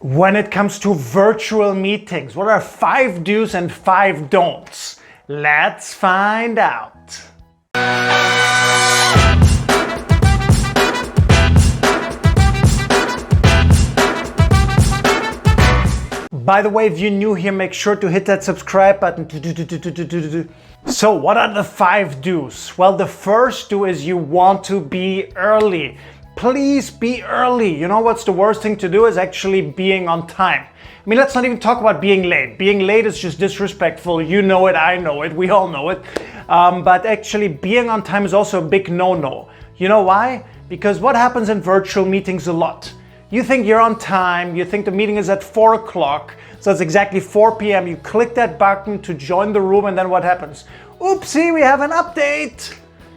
When it comes to virtual meetings, what are 5 do's and 5 don'ts? Let's find out. By the way, if you're new here, make sure to hit that subscribe button. So what are the 5 do's? Well, the first do is you want to be early. Please be early. You know what's the worst thing to do is actually being on time. I mean, let's not even talk about being late. Being late is just disrespectful. You know it, I know it, we all know it. But actually being on time is also a big no-no. You know why? Because what happens in virtual meetings a lot? You think you're on time, you think the meeting is at 4 o'clock, so it's exactly 4 p.m. You click that button to join the room and then what happens? Oopsie, we have an update.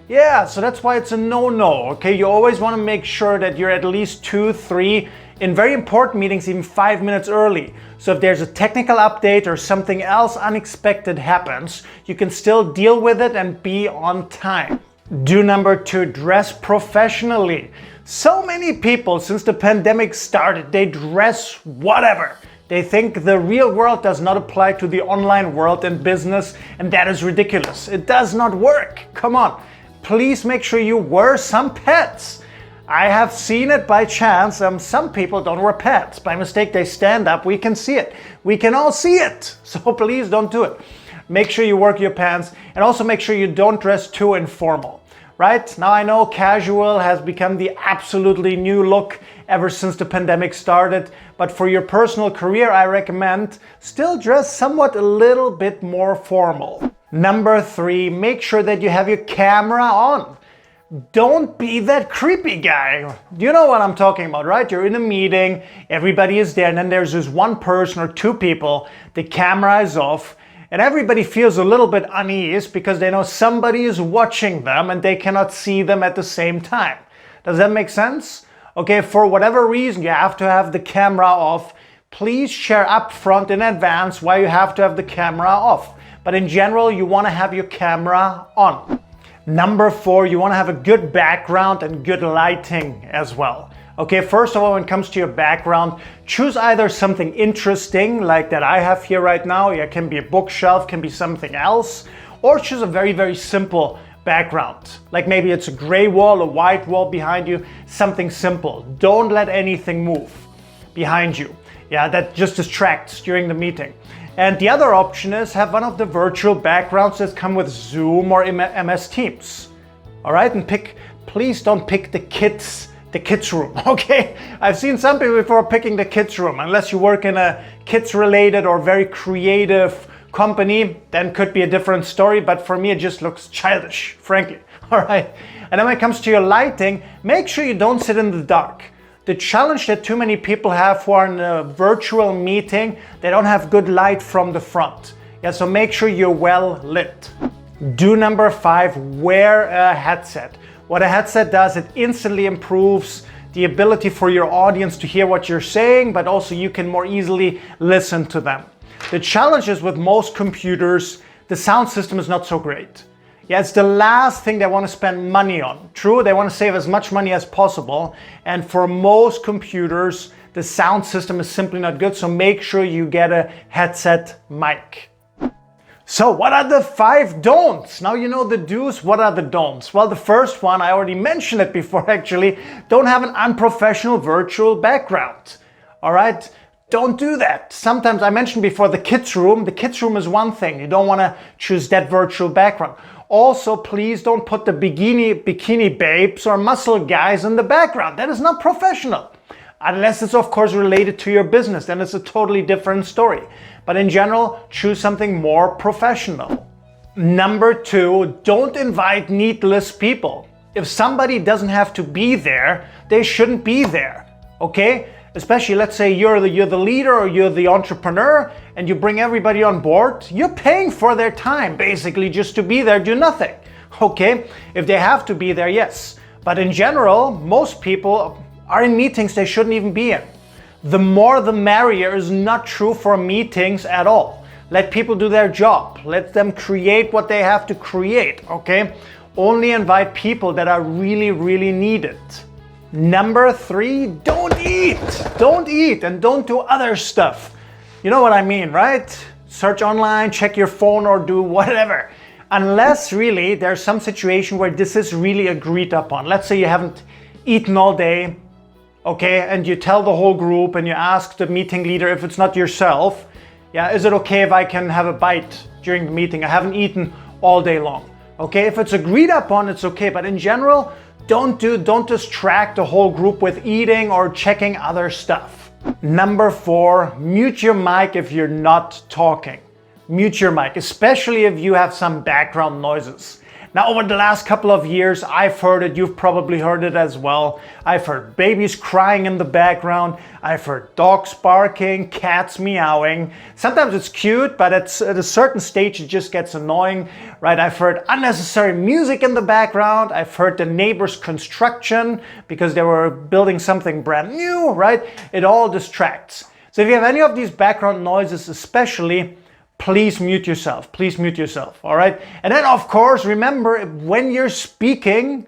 Yeah, so that's why it's a no-no, okay? You always want to make sure that you're at least 2, 3, in very important meetings, even 5 minutes early. So if there's a technical update or something else unexpected happens, you can still deal with it and be on time. Do number 2, dress professionally. So many people since the pandemic started, they dress whatever. They think the real world does not apply to the online world and business, and that is ridiculous. It does not work. Come on. Please make sure you wear some pants. I have seen it by chance. Some people don't wear pants. By mistake, they stand up. We can see it. We can all see it. So please don't do it. Make sure you work your pants and also make sure you don't dress too informal. Right? Now I know casual has become the absolutely new look ever since the pandemic started, but for your personal career, I recommend still dress somewhat a little bit more formal. Number 3, make sure that you have your camera on. Don't be that creepy guy. You know what I'm talking about, right? You're in a meeting, everybody is there, and then there's this one person or 2 people, the camera is off, and everybody feels a little bit uneasy because they know somebody is watching them and they cannot see them at the same time. Does that make sense? Okay, for whatever reason you have to have the camera off, please share up front in advance why you have to have the camera off. But in general, you want to have your camera on. Number 4, you want to have a good background and good lighting as well. Okay, first of all, when it comes to your background, choose either something interesting like that I have here right now. It can be a bookshelf, can be something else, or choose a very, very simple background. Like maybe it's a gray wall, a white wall behind you, something simple. Don't let anything move behind you. Yeah, that just distracts during the meeting. And the other option is have one of the virtual backgrounds that come with Zoom or MS Teams. All right, and please don't pick the kids room, okay? I've seen some people before picking the kids room. Unless you work in a kids related or very creative company, then could be a different story, but for me it just looks childish, frankly. All right, and then when it comes to your lighting, make sure you don't sit in the dark. The challenge that too many people have who are in a virtual meeting, they don't have good light from the front. Yeah, so make sure you're well lit. Do number 5, wear a headset. What a headset does, it instantly improves the ability for your audience to hear what you're saying, but also you can more easily listen to them. The challenge is with most computers, the sound system is not so great. Yeah, it's the last thing they want to spend money on. True, they want to save as much money as possible. And for most computers, the sound system is simply not good. So make sure you get a headset mic. So what are the 5 don'ts? Now you know the do's, what are the don'ts? Well, the first one, I already mentioned it before actually, don't have an unprofessional virtual background. All right? Don't do that. Sometimes I mentioned before the kids room. The kids room is one thing. You don't want to choose that virtual background. Also, please don't put the bikini babes or muscle guys in the background. That is not professional. Unless it's of course related to your business, then it's a totally different story. But in general, choose something more professional. Number 2, don't invite needless people. If somebody doesn't have to be there, they shouldn't be there, okay? Especially, let's say you're the leader or you're the entrepreneur and you bring everybody on board, you're paying for their time basically just to be there, do nothing, okay? If they have to be there, yes. But in general, most people are in meetings they shouldn't even be in. The more the merrier is not true for meetings at all. Let people do their job. Let them create what they have to create, okay? Only invite people that are really, really needed. Number 3, don't eat. Don't eat and don't do other stuff. You know what I mean, right? Search online, check your phone, or do whatever. Unless really there's some situation where this is really agreed upon. Let's say you haven't eaten all day, okay, and you tell the whole group and you ask the meeting leader, if it's not yourself, yeah, is it okay if I can have a bite during the meeting? I haven't eaten all day long. Okay, if it's agreed upon, it's okay, but in general, don't distract the whole group with eating or checking other stuff. Number 4, mute your mic if you're not talking. Mute your mic, especially if you have some background noises. Now, over the last couple of years, I've heard it, you've probably heard it as well. I've heard babies crying in the background. I've heard dogs barking, cats meowing. Sometimes it's cute, but at a certain stage, it just gets annoying, right? I've heard unnecessary music in the background. I've heard the neighbor's construction because they were building something brand new, right? It all distracts. So if you have any of these background noises, especially, please mute yourself. Please mute yourself, all right? And then, of course, remember, when you're speaking,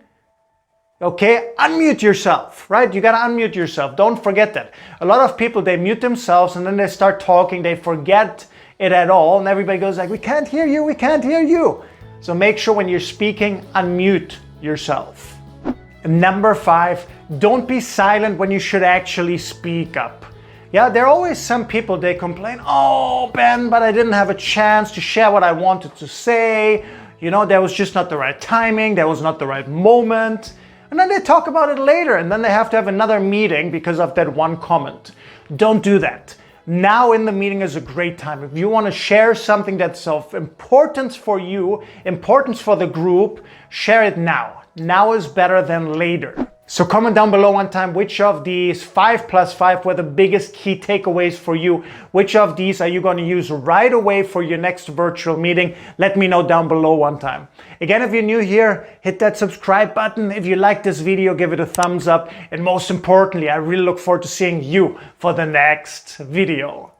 okay, unmute yourself, right? You gotta unmute yourself. Don't forget that. A lot of people, they mute themselves and then they start talking. They forget it at all. And everybody goes like, we can't hear you, we can't hear you. So make sure when you're speaking, unmute yourself. And number 5, don't be silent when you should actually speak up. Yeah, there are always some people, they complain, oh, Ben, but I didn't have a chance to share what I wanted to say. You know, there was just not the right timing. There was not the right moment. And then they talk about it later, and then they have to have another meeting because of that one comment. Don't do that. Now in the meeting is a great time. If you want to share something that's of importance for you, importance for the group, share it now. Now is better than later. So comment down below one time which of these 5+5 were the biggest key takeaways for you. Which of these are you going to use right away for your next virtual meeting? Let me know down below one time. Again, if you're new here, hit that subscribe button. If you like this video, give it a thumbs up. And most importantly, I really look forward to seeing you for the next video.